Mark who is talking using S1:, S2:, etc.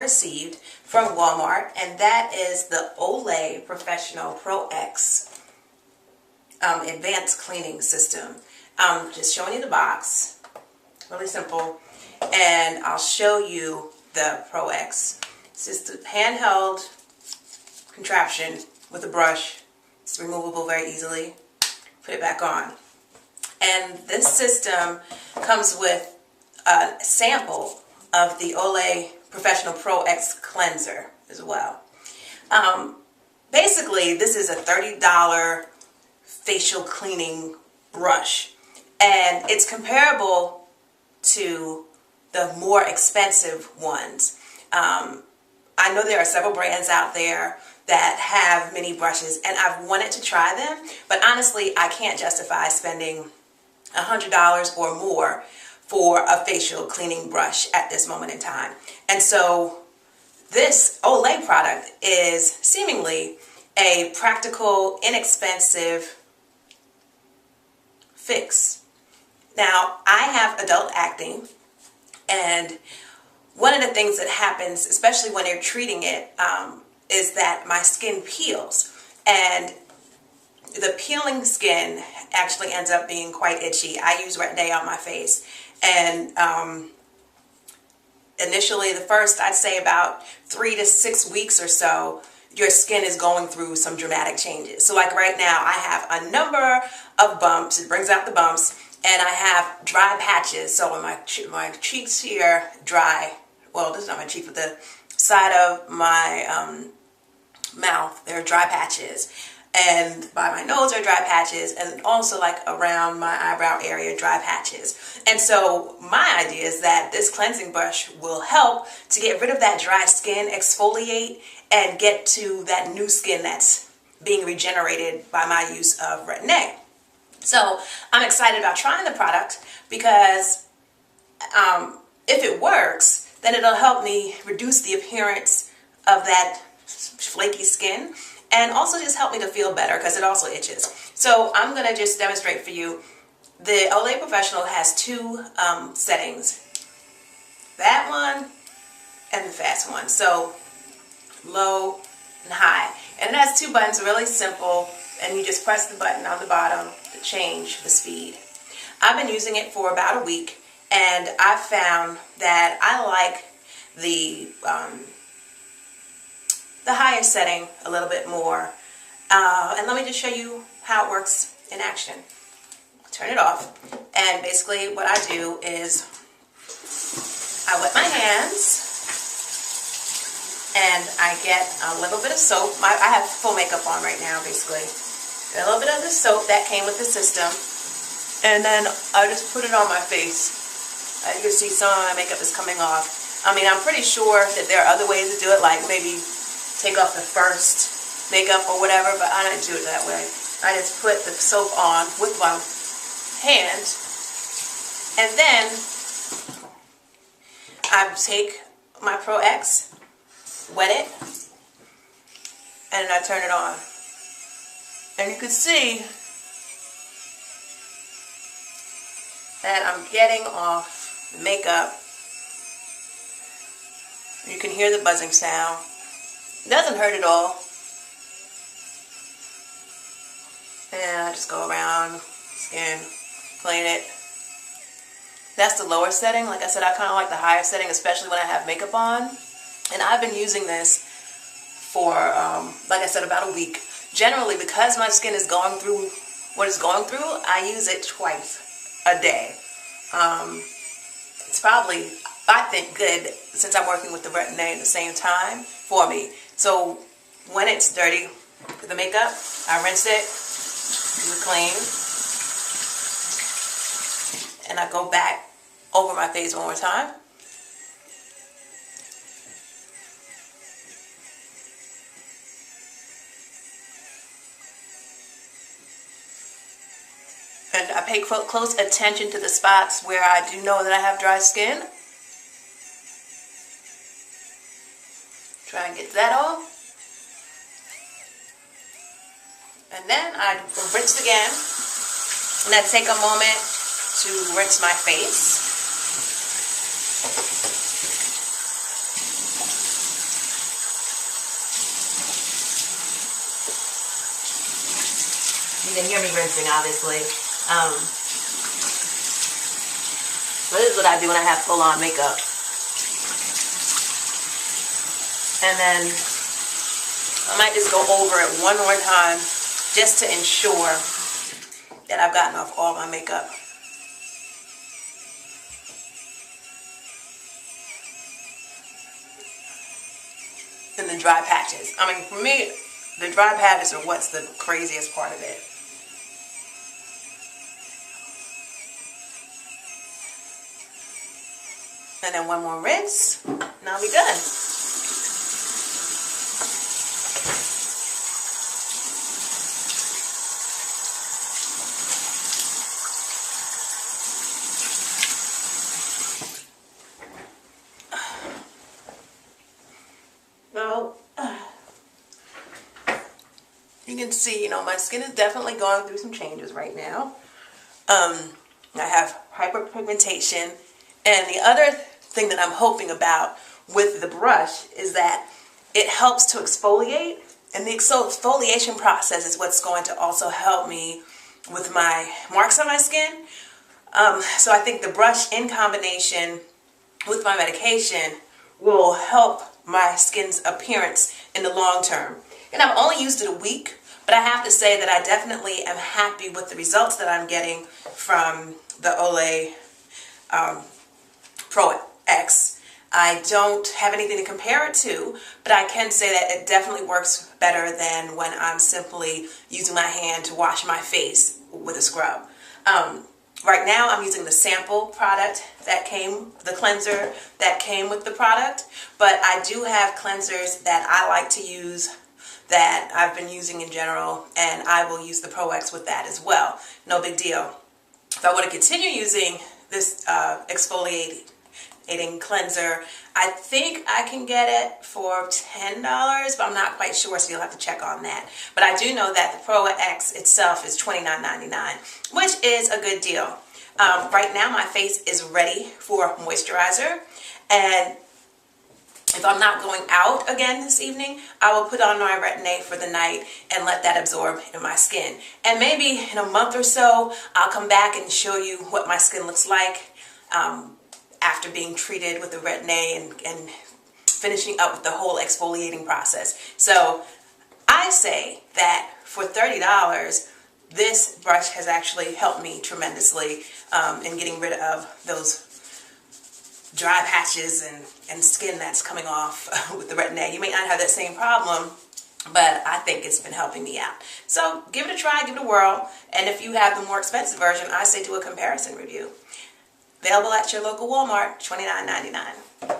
S1: received from Walmart, and that is the Olay Professional ProX Advanced Cleaning System. Just showing you the box, really simple, and I'll show you the ProX. It's just a handheld contraption with a brush. It's removable very easily. Put it back on. And this system comes with a sample of the Olay Professional ProX cleanser as well. Basically, this is a $30 facial cleaning brush, and it's comparable to the more expensive ones. I know there are several brands out there that have mini brushes, and I've wanted to try them, but honestly, I can't justify spending $100 or more for a facial cleaning brush at this moment in time. And so this Olay product is seemingly a practical, inexpensive fix. Now, I have adult acne, and one of the things that happens, especially when you're treating it, is that my skin peels, and the peeling skin actually ends up being quite itchy. I use Retin-A on my face, and initially, the first, I'd say about 3 to 6 weeks or so, your skin is going through some dramatic changes. So like right now, I have a number of bumps. It brings out the bumps, and I have dry patches. So on my cheeks here, dry. Well, this is not my cheek, but the side of my mouth, there are dry patches. And by my nose are dry patches, and also like around my eyebrow area, dry patches. And so my idea is that this cleansing brush will help to get rid of that dry skin, exfoliate, and get to that new skin that's being regenerated by my use of Retin-A. So I'm excited about trying the product because if it works, then it'll help me reduce the appearance of that flaky skin, and also just help me to feel better because it also itches. So I'm going to just demonstrate for you. The Olay Professional has two settings. That one and the fast one. So low and high. And it has two buttons, really simple. And you just press the button on the bottom to change the speed. I've been using it for about a week, and I've found that I like the higher setting a little bit more. And let me just show you how it works in action. Turn it off, and basically what I do is I wet my hands, and I get a little bit of soap. I have full makeup on right now, basically. Get a little bit of the soap that came with the system, and then I just put it on my face. As you can see, some of my makeup is coming off. I mean, I'm pretty sure that there are other ways to do it, like maybe take off the first makeup or whatever, but I don't do it that way. I just put the soap on with my hand, and then I take my ProX, wet it, and I turn it on. And you can see that I'm getting off the makeup. You can hear the buzzing sound. It doesn't hurt at all. And I just go around skin, clean it. That's the lower setting. Like I said, I kind of like the higher setting, especially when I have makeup on. And I've been using this for, like I said, about a week. Generally, because my skin is going through what it's going through, I use it twice a day. It's probably, I think, good since I'm working with the Retin-A at the same time for me. So when it's dirty with the makeup, I rinse it, do it clean, and I go back over my face one more time. And I pay close attention to the spots where I do know that I have dry skin. Try and get that off. And then I rinse again. And I take a moment to rinse my face. You can hear me rinsing, obviously. But this is what I do when I have full-on makeup. And then I might just go over it one more time just to ensure that I've gotten off all my makeup. And the dry patches. I mean, for me, the dry patches are what's the craziest part of it. And then one more rinse, and I'll be done. So, you can see, you know, my skin is definitely going through some changes right now. I have hyperpigmentation, and the other thing that I'm hoping about with the brush is that it helps to exfoliate, and the exfoliation process is what's going to also help me with my marks on my skin. So I think the brush in combination with my medication will help my skin's appearance in the long term. And I've only used it a week, but I have to say that I definitely am happy with the results that I'm getting from the Olay ProX. I don't have anything to compare it to, but I can say that it definitely works better than when I'm simply using my hand to wash my face with a scrub. Right now I'm using the sample product that came, the cleanser that came with the product, but I do have cleansers that I like to use that I've been using in general, and I will use the ProX with that as well. No big deal. If I want to continue using this exfoliating cleanser, I think I can get it for $10, but I'm not quite sure, so you'll have to check on that. But I do know that the ProX itself is $29.99, which is a good deal. Right now my face is ready for moisturizer, and if I'm not going out again this evening, I will put on my Retin-A for the night and let that absorb in my skin. And maybe in a month or so, I'll come back and show you what my skin looks like after being treated with the Retin-A and finishing up with the whole exfoliating process. So I say that for $30, this brush has actually helped me tremendously in getting rid of those dry patches and skin that's coming off with the Retin-A. You may not have that same problem, but I think it's been helping me out. So give it a try, give it a whirl, and if you have the more expensive version, I say do a comparison review. Available at your local Walmart, $29.99.